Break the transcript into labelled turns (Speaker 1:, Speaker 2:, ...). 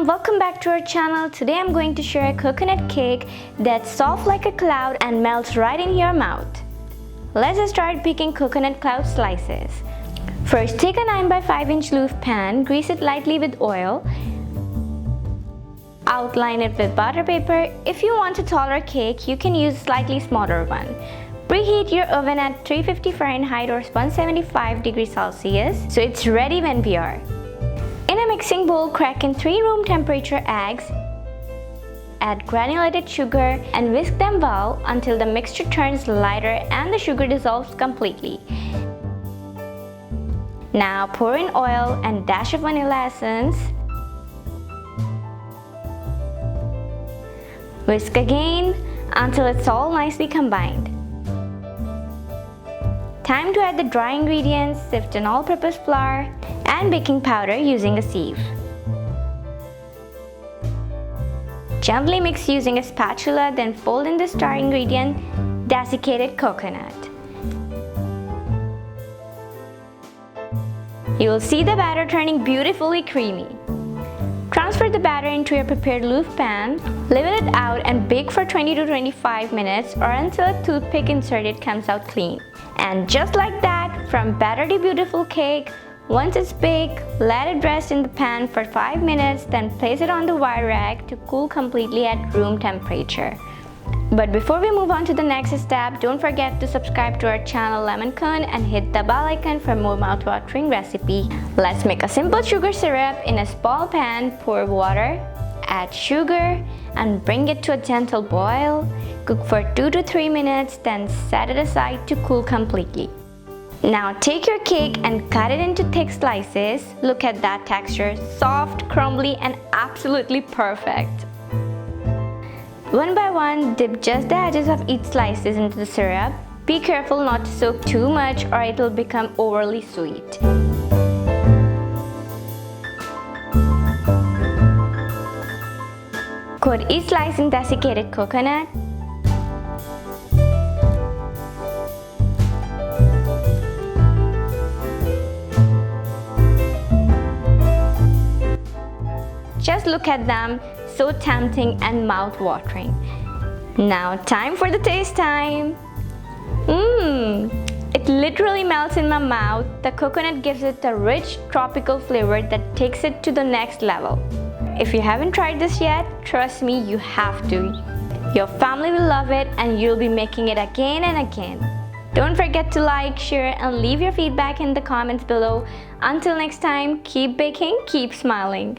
Speaker 1: welcome back to our channel. Today I'm going to share a coconut cake that's soft like a cloud and melts right in your mouth. Let's start picking coconut cloud slices. First, take a 9 by 5 inch loaf pan, grease it lightly with oil, outline it with butter paper. If you want a taller cake, you can use a slightly smaller one. Preheat your oven at 350 Fahrenheit or 175 degrees Celsius so it's ready when we are. In a mixing bowl, crack in 3 room temperature eggs, add granulated sugar and whisk them well until the mixture turns lighter and the sugar dissolves completely. Now pour in oil and dash of vanilla essence. Whisk again until it's all nicely combined. Time to add the dry ingredients, sift in all-purpose flour and baking powder using a sieve. Gently mix using a spatula, then fold in the star ingredient, desiccated coconut. You will see the batter turning beautifully creamy. Transfer the batter into your prepared loaf pan, level it out and bake for 20 to 25 minutes or until a toothpick inserted comes out clean. And just like that, from batter to beautiful cake, once it's baked, let it rest in the pan for 5 minutes, then place it on the wire rack to cool completely at room temperature. But before we move on to the next step, don't forget to subscribe to our channel Lemon Cone and hit the bell icon for more mouth-watering recipe. Let's make a simple sugar syrup. In a small pan, pour water, add sugar and bring it to a gentle boil. Cook for 2 to 3 minutes, then set it aside to cool completely. Now take your cake and cut it into thick slices. Look at that texture, soft, crumbly and absolutely perfect. One by one, dip just the edges of each slices into the syrup. Be careful not to soak too much or it will become overly sweet. Coat each slice in desiccated coconut. Just look at them, so tempting and mouth-watering. Now time for the taste time. It literally melts in my mouth. The coconut gives it a rich tropical flavor that takes it to the next level. If you haven't tried this yet, trust me, you have to. Your family will love it and you'll be making it again and again. Don't forget to like, share and leave your feedback in the comments below. Until next time, keep baking, keep smiling.